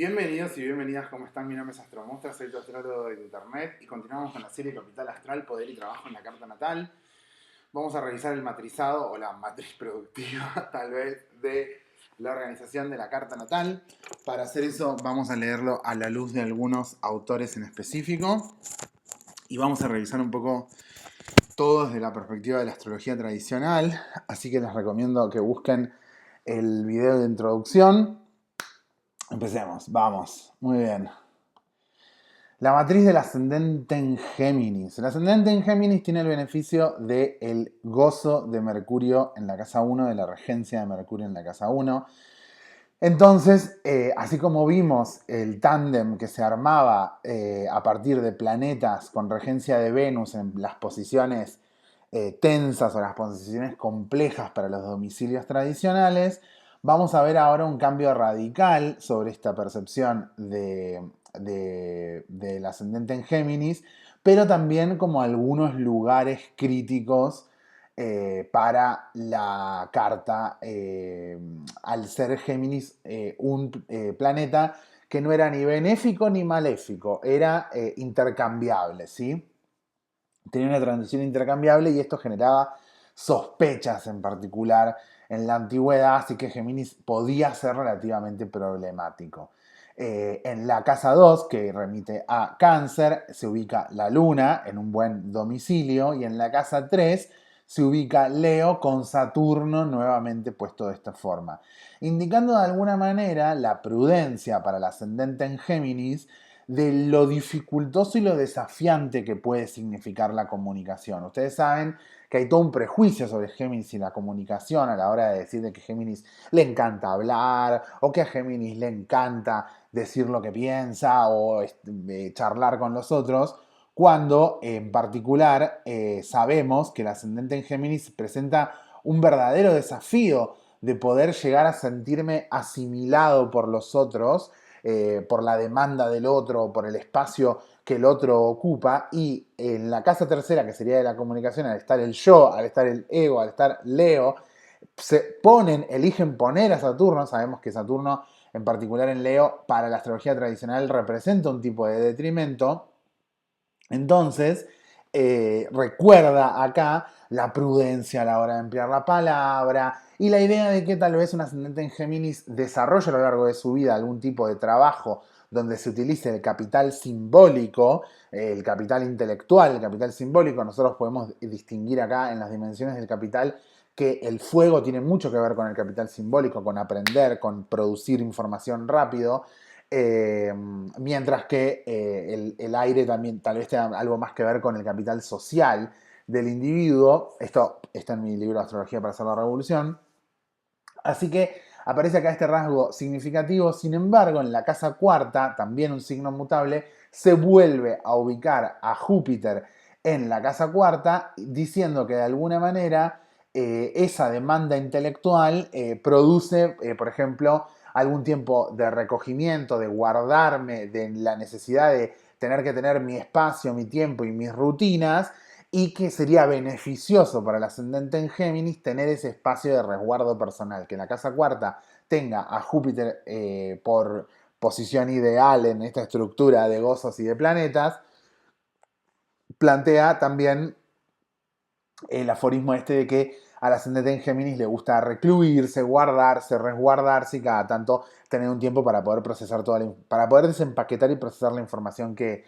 Bienvenidos y bienvenidas, ¿cómo están? Mi nombre es Astromonster, soy tu astrólogo de internet y continuamos con la serie Capital Astral, Poder y Trabajo en la Carta Natal. Vamos a revisar el matrizado o la matriz productiva, tal vez, de la organización de la Carta Natal. Para hacer eso vamos a leerlo a la luz de algunos autores en específico y vamos a revisar un poco todo desde la perspectiva de la astrología tradicional, así que les recomiendo que busquen el video de introducción. Empecemos, vamos, muy bien. La matriz del ascendente en Géminis. El ascendente en Géminis tiene el beneficio del gozo de Mercurio en la casa 1, de la regencia de Mercurio en la casa 1. Entonces, así como vimos el tándem que se armaba a partir de planetas con regencia de Venus en las posiciones tensas o las posiciones complejas para los domicilios tradicionales, vamos a ver ahora un cambio radical sobre esta percepción del ascendente en Géminis, pero también como algunos lugares críticos para la carta, al ser Géminis un planeta que no era ni benéfico ni maléfico, era intercambiable, ¿sí? Tenía una transición intercambiable y esto generaba sospechas en particular en la antigüedad, así que Géminis podía ser relativamente problemático. En la casa 2, que remite a Cáncer, se ubica la Luna en un buen domicilio y en la casa 3 se ubica Leo con Saturno nuevamente puesto de esta forma, indicando de alguna manera la prudencia para el ascendente en Géminis de lo dificultoso y lo desafiante que puede significar la comunicación. Ustedes saben que hay todo un prejuicio sobre Géminis y la comunicación a la hora de decir de que a Géminis le encanta hablar o que a Géminis le encanta decir lo que piensa o charlar con los otros, cuando en particular sabemos que el ascendente en Géminis presenta un verdadero desafío de poder llegar a sentirme asimilado por los otros, por la demanda del otro, por el espacio que el otro ocupa, y en la casa tercera, que sería de la comunicación, al estar el yo, al estar el ego, al estar Leo, eligen poner a Saturno. Sabemos que Saturno, en particular en Leo, para la astrología tradicional representa un tipo de detrimento. Entonces, recuerda acá la prudencia a la hora de emplear la palabra y la idea de que tal vez un ascendente en Géminis desarrolle a lo largo de su vida algún tipo de trabajo donde se utilice el capital simbólico, el capital intelectual, el capital simbólico. Nosotros podemos distinguir acá en las dimensiones del capital que el fuego tiene mucho que ver con el capital simbólico, con aprender, con producir información rápido. Mientras que el aire también tal vez tenga algo más que ver con el capital social del individuo. Esto está en mi libro Astrología para hacer la revolución. Así que aparece acá este rasgo significativo. Sin embargo, en la casa cuarta, también un signo mutable, se vuelve a ubicar a Júpiter en la casa cuarta, diciendo que de alguna manera esa demanda intelectual produce, por ejemplo, algún tiempo de recogimiento, de guardarme, de la necesidad de tener que tener mi espacio, mi tiempo y mis rutinas, y que sería beneficioso para el ascendente en Géminis tener ese espacio de resguardo personal, que la casa cuarta tenga a Júpiter por posición ideal en esta estructura de gozos y de planetas. Plantea también el aforismo este de que al ascendente en Géminis le gusta recluirse, guardarse, resguardarse y cada tanto tener un tiempo para poder procesar para poder desempaquetar y procesar la información que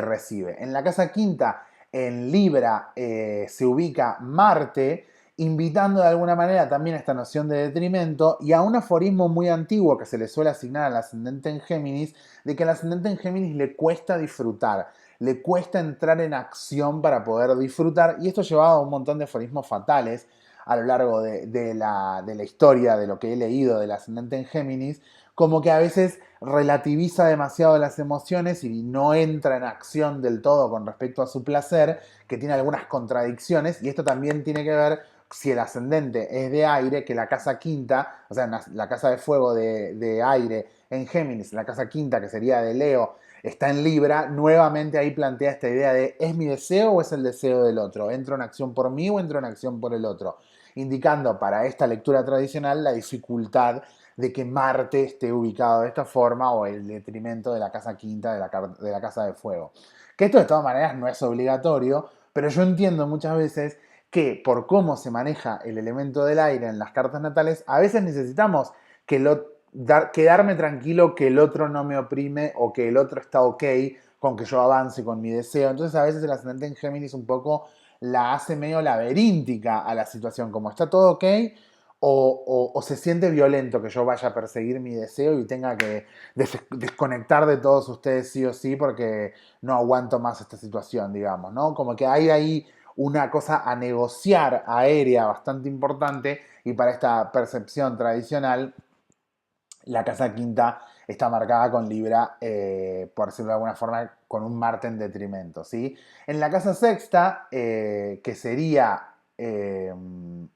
recibe. En la casa quinta, en Libra, se ubica Marte, invitando de alguna manera también a esta noción de detrimento y a un aforismo muy antiguo que se le suele asignar al ascendente en Géminis, de que al ascendente en Géminis le cuesta disfrutar, le cuesta entrar en acción para poder disfrutar, y esto llevaba a un montón de aforismos fatales a lo largo de la historia, de lo que he leído del ascendente en Géminis, como que a veces relativiza demasiado las emociones y no entra en acción del todo con respecto a su placer, que tiene algunas contradicciones, y esto también tiene que ver si el ascendente es de aire, que la casa quinta, o sea, la casa de fuego de aire en Géminis, la casa quinta que sería de Leo, está en Libra, nuevamente ahí plantea esta idea de ¿es mi deseo o es el deseo del otro? ¿Entro en acción por mí o entro en acción por el otro? Indicando para esta lectura tradicional la dificultad de que Marte esté ubicado de esta forma o el detrimento de la casa quinta de la casa de fuego. Que esto de todas maneras no es obligatorio, pero yo entiendo muchas veces que por cómo se maneja el elemento del aire en las cartas natales, a veces necesitamos que quedarme tranquilo que el otro no me oprime o que el otro está ok con que yo avance con mi deseo. Entonces a veces el ascendente en Géminis un poco la hace medio laberíntica a la situación, como está todo ok, o se siente violento que yo vaya a perseguir mi deseo y tenga que desconectar de todos ustedes sí o sí porque no aguanto más esta situación, digamos, ¿no? Como que hay ahí una cosa a negociar aérea bastante importante y para esta percepción tradicional la casa quinta está marcada con Libra, por decirlo de alguna forma, con un Marte en detrimento, ¿sí? En la casa sexta, que sería, en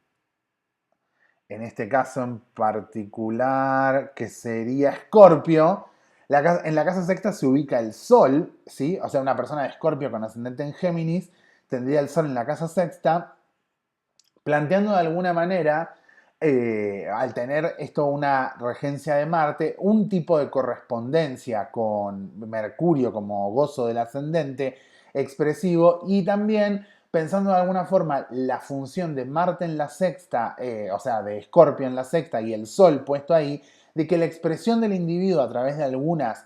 este caso en particular, que sería Escorpio, en la casa sexta se ubica el Sol, ¿sí? O sea, una persona de Escorpio con ascendente en Géminis tendría el Sol en la casa sexta, planteando de alguna manera, al tener esto una regencia de Marte, un tipo de correspondencia con Mercurio como gozo del ascendente expresivo y también pensando de alguna forma la función de Marte en la sexta, o sea, de Escorpio en la sexta y el Sol puesto ahí, de que la expresión del individuo a través de algunas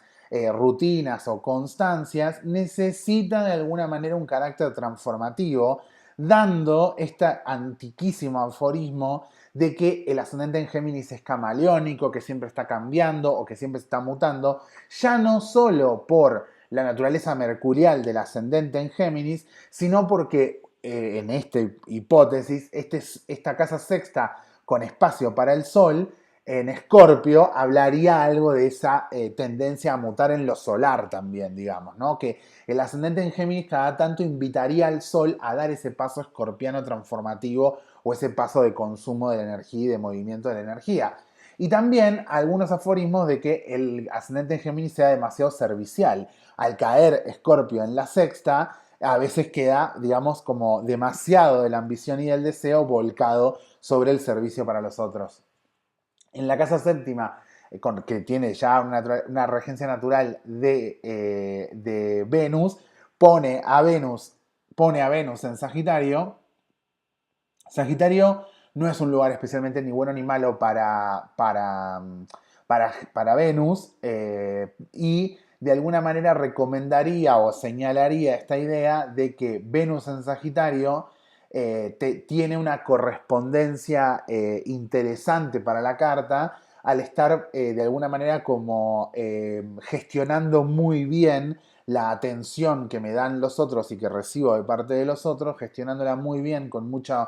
rutinas o constancias necesita de alguna manera un carácter transformativo dando este antiquísimo aforismo de que el ascendente en Géminis es camaleónico, que siempre está cambiando o que siempre está mutando, ya no solo por la naturaleza mercurial del ascendente en Géminis, sino porque en esta hipótesis, esta casa sexta con espacio para el Sol, en Escorpio hablaría algo de esa tendencia a mutar en lo solar también, digamos, ¿no? Que el ascendente en Géminis cada tanto invitaría al Sol a dar ese paso escorpiano transformativo o ese paso de consumo de la energía y de movimiento de la energía. Y también algunos aforismos de que el ascendente en Géminis sea demasiado servicial. Al caer Escorpio en la sexta, a veces queda, digamos, como demasiado de la ambición y del deseo volcado sobre el servicio para los otros. En la casa séptima, que tiene ya una regencia natural de Venus, pone a Venus, pone a Venus en Sagitario. Sagitario no es un lugar especialmente ni bueno ni malo para Venus, y de alguna manera recomendaría o señalaría esta idea de que Venus en Sagitario tiene una correspondencia interesante para la carta al estar de alguna manera como gestionando muy bien la atención que me dan los otros y que recibo de parte de los otros, gestionándola muy bien con mucha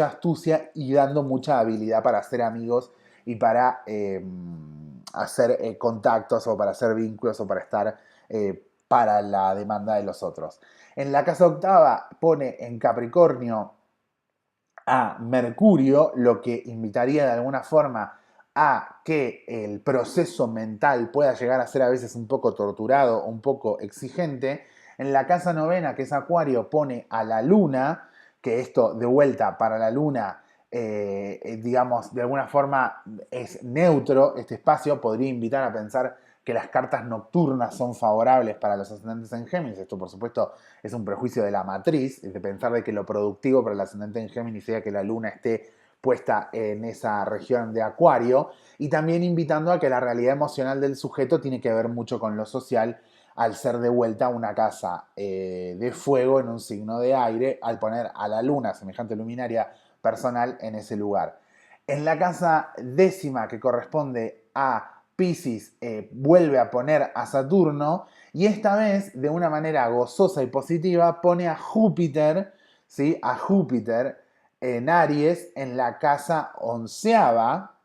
astucia y dando mucha habilidad para hacer amigos y para hacer contactos o para hacer vínculos o para estar para la demanda de los otros. En la casa octava pone en Capricornio a Mercurio, lo que invitaría de alguna forma a que el proceso mental pueda llegar a ser a veces un poco torturado, un poco exigente. En la casa novena, que es Acuario, pone a la luna, que esto de vuelta para la luna, digamos, de alguna forma es neutro, este espacio podría invitar a pensar que las cartas nocturnas son favorables para los ascendentes en Géminis. Esto, por supuesto, es un prejuicio de la matriz, de pensar de que lo productivo para el ascendente en Géminis sea que la luna esté puesta en esa región de Acuario, y también invitando a que la realidad emocional del sujeto tiene que ver mucho con lo social, al ser de vuelta una casa de fuego en un signo de aire, al poner a la luna, semejante luminaria personal, en ese lugar. En la casa décima, que corresponde a Pisces, vuelve a poner a Saturno y esta vez, de una manera gozosa y positiva, pone a Júpiter, ¿sí? A Júpiter en Aries en la casa onceava,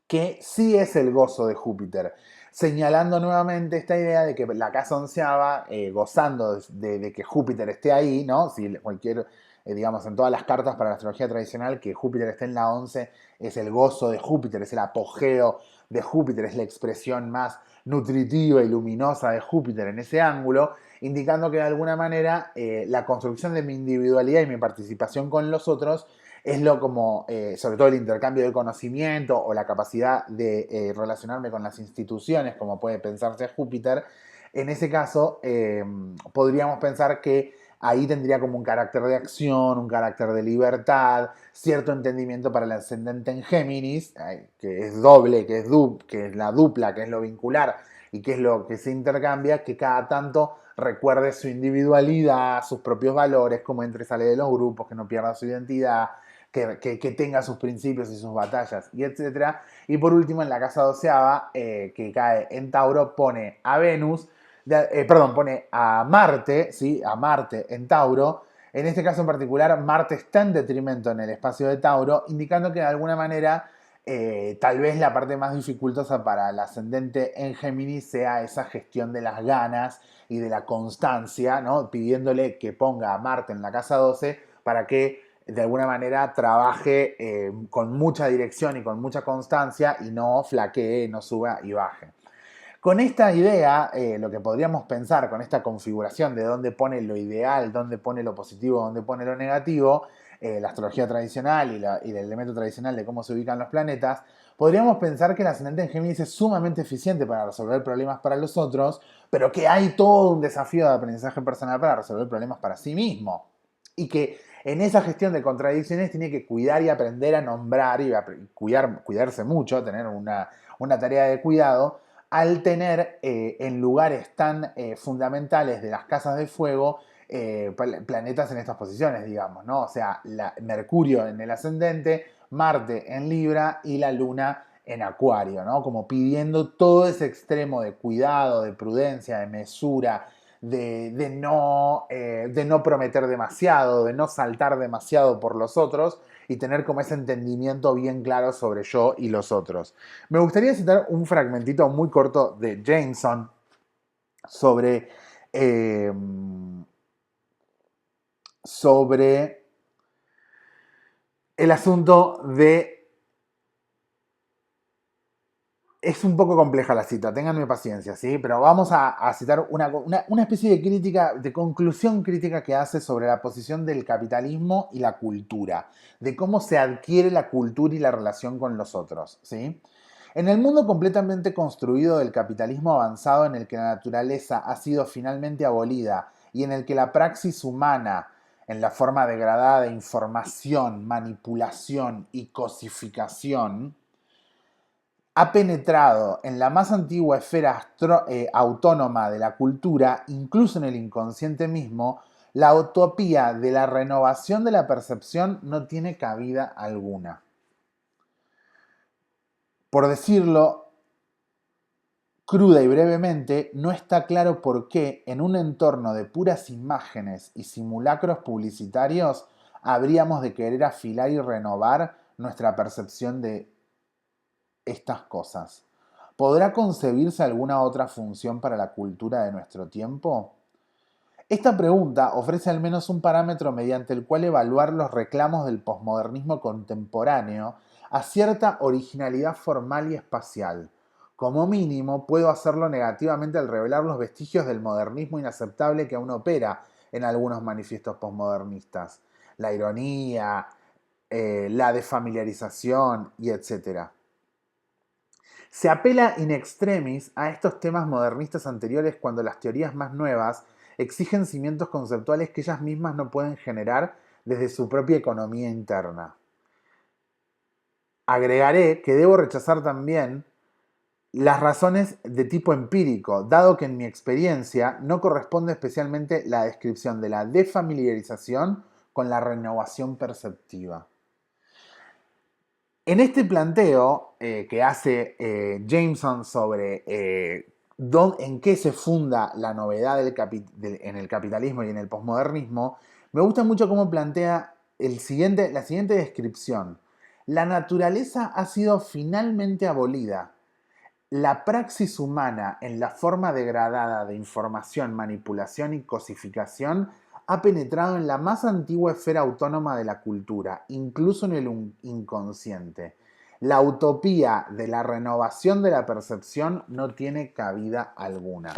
que sí es el gozo de Júpiter, señalando nuevamente esta idea de que la casa onceava, gozando de que Júpiter esté ahí, ¿no? Si cualquier, digamos, en todas las cartas para la astrología tradicional, que Júpiter esté en la 11 es el gozo de Júpiter, es el apogeo de Júpiter, es la expresión más nutritiva y luminosa de Júpiter en ese ángulo, indicando que de alguna manera la construcción de mi individualidad y mi participación con los otros es lo como, sobre todo el intercambio de conocimiento o la capacidad de relacionarme con las instituciones, como puede pensarse Júpiter. En ese caso, podríamos pensar que ahí tendría como un carácter de acción, un carácter de libertad, cierto entendimiento para el ascendente en Géminis, que es doble, que es la dupla, que es lo vincular y que es lo que se intercambia, que cada tanto recuerde su individualidad, sus propios valores, cómo entra y sale de los grupos, que no pierda su identidad, que tenga sus principios y sus batallas, y etcétera. Y por último, en la casa doceava, que cae en Tauro, pone a Venus, pone a Marte, ¿sí? A Marte en Tauro. En este caso en particular, Marte está en detrimento en el espacio de Tauro, indicando que de alguna manera tal vez la parte más dificultosa para el ascendente en Géminis sea esa gestión de las ganas y de la constancia, ¿no? Pidiéndole que ponga a Marte en la casa 12 para que de alguna manera trabaje con mucha dirección y con mucha constancia y no flaquee, no suba y baje. Con esta idea, lo que podríamos pensar con esta configuración de dónde pone lo ideal, dónde pone lo positivo, dónde pone lo negativo, la astrología tradicional y el elemento tradicional de cómo se ubican los planetas, podríamos pensar que el ascendente en Géminis es sumamente eficiente para resolver problemas para los otros, pero que hay todo un desafío de aprendizaje personal para resolver problemas para sí mismo. Y que en esa gestión de contradicciones tiene que cuidar y aprender a nombrar y cuidarse mucho, tener una tarea de cuidado al tener en lugares tan fundamentales de las casas de fuego planetas en estas posiciones, digamos, ¿no? O sea, Mercurio en el ascendente, Marte en Libra y la Luna en Acuario, ¿no? Como pidiendo todo ese extremo de cuidado, de prudencia, de mesura, de no prometer demasiado, de no saltar demasiado por los otros y tener como ese entendimiento bien claro sobre yo y los otros. Me gustaría citar un fragmentito muy corto de Jameson sobre, eh, sobre el asunto de... Es un poco compleja la cita, ténganme paciencia, ¿sí? Pero vamos a citar una especie de crítica, de conclusión crítica que hace sobre la posición del capitalismo y la cultura, de cómo se adquiere la cultura y la relación con los otros, ¿sí? En el mundo completamente construido del capitalismo avanzado en el que la naturaleza ha sido finalmente abolida y en el que la praxis humana, en la forma degradada de información, manipulación y cosificación, ha penetrado en la más antigua esfera autónoma de la cultura, incluso en el inconsciente mismo, la utopía de la renovación de la percepción no tiene cabida alguna. Por decirlo cruda y brevemente, no está claro por qué en un entorno de puras imágenes y simulacros publicitarios habríamos de querer afilar y renovar nuestra percepción de estas cosas. ¿Podrá concebirse alguna otra función para la cultura de nuestro tiempo? Esta pregunta ofrece al menos un parámetro mediante el cual evaluar los reclamos del posmodernismo contemporáneo a cierta originalidad formal y espacial. Como mínimo, puedo hacerlo negativamente al revelar los vestigios del modernismo inaceptable que aún opera en algunos manifiestos posmodernistas. La ironía, la desfamiliarización y etc. Se apela in extremis a estos temas modernistas anteriores cuando las teorías más nuevas exigen cimientos conceptuales que ellas mismas no pueden generar desde su propia economía interna. Agregaré que debo rechazar también las razones de tipo empírico, dado que en mi experiencia no corresponde especialmente la descripción de la desfamiliarización con la renovación perceptiva. En este planteo que hace Jameson sobre en qué se funda la novedad en el capitalismo y en el posmodernismo, me gusta mucho cómo plantea la siguiente descripción. La naturaleza ha sido finalmente abolida. La praxis humana en la forma degradada de información, manipulación y cosificación ha penetrado en la más antigua esfera autónoma de la cultura, incluso en el inconsciente. La utopía de la renovación de la percepción no tiene cabida alguna.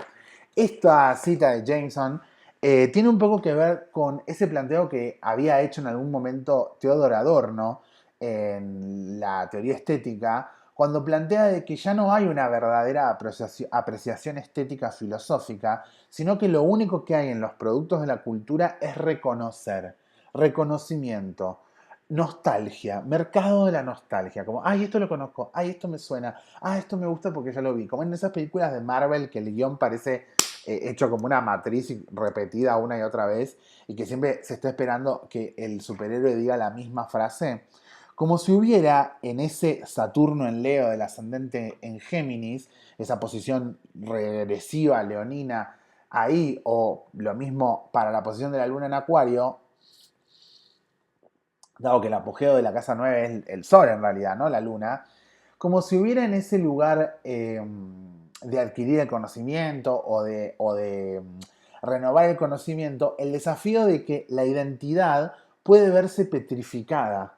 Esta cita de Jameson Tiene un poco que ver con ese planteo que había hecho en algún momento Theodor Adorno en la teoría estética, cuando plantea de que ya no hay una verdadera apreciación estética filosófica, sino que lo único que hay en los productos de la cultura es reconocer, reconocimiento, nostalgia, mercado de la nostalgia, como, ay, esto lo conozco, ay, esto me suena, ay, esto me gusta porque ya lo vi, como en esas películas de Marvel que el guión parece hecho como una matriz repetida una y otra vez y que siempre se está esperando que el superhéroe diga la misma frase, como si hubiera en ese Saturno en Leo del ascendente en Géminis, esa posición regresiva leonina ahí, o lo mismo para la posición de la luna en Acuario, dado que el apogeo de la casa 9 es el Sol en realidad, ¿no? La luna, como si hubiera en ese lugar de adquirir el conocimiento o de renovar el conocimiento, el desafío de que la identidad puede verse petrificada.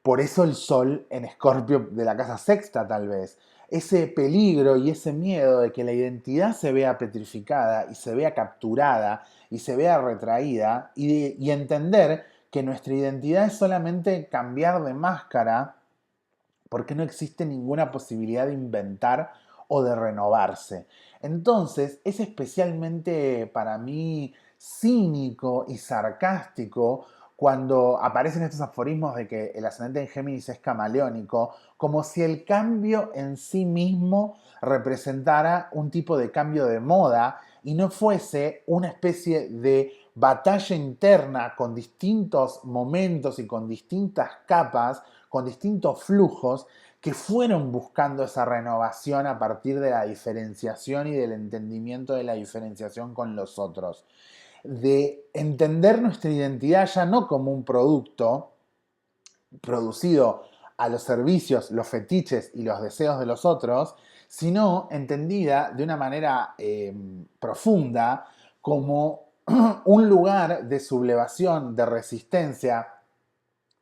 Por eso el sol en Escorpio de la casa sexta tal vez. Ese peligro y ese miedo de que la identidad se vea petrificada y se vea capturada y se vea retraída y entender que nuestra identidad es solamente cambiar de máscara porque no existe ninguna posibilidad de inventar o de renovarse. Entonces es especialmente para mí cínico y sarcástico cuando aparecen estos aforismos de que el ascendente en Géminis es camaleónico, como si el cambio en sí mismo representara un tipo de cambio de moda y no fuese una especie de batalla interna con distintos momentos y con distintas capas, con distintos flujos que fueron buscando esa renovación a partir de la diferenciación y del entendimiento de la diferenciación con los otros, de entender nuestra identidad ya no como un producto producido a los servicios, los fetiches y los deseos de los otros, sino entendida de una manera profunda como un lugar de sublevación, de resistencia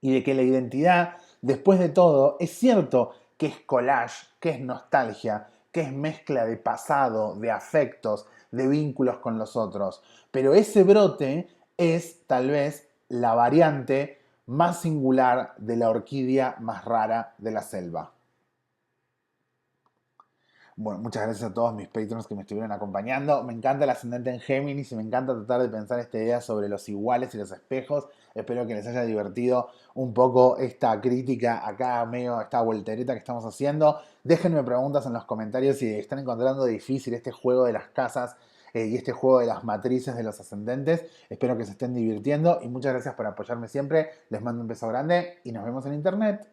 y de que la identidad, después de todo, es cierto que es collage, que es nostalgia, que es mezcla de pasado, de afectos, de vínculos con los otros. Pero ese brote es tal vez la variante más singular de la orquídea más rara de la selva. Bueno, muchas gracias a todos mis patrons que me estuvieron acompañando. Me encanta el ascendente en Géminis y me encanta tratar de pensar esta idea sobre los iguales y los espejos. Espero que les haya divertido un poco esta crítica acá, medio esta voltereta que estamos haciendo. Déjenme preguntas en los comentarios si están encontrando difícil este juego de las casas y este juego de las matrices de los ascendentes. Espero que se estén divirtiendo y muchas gracias por apoyarme siempre. Les mando un beso grande y nos vemos en internet.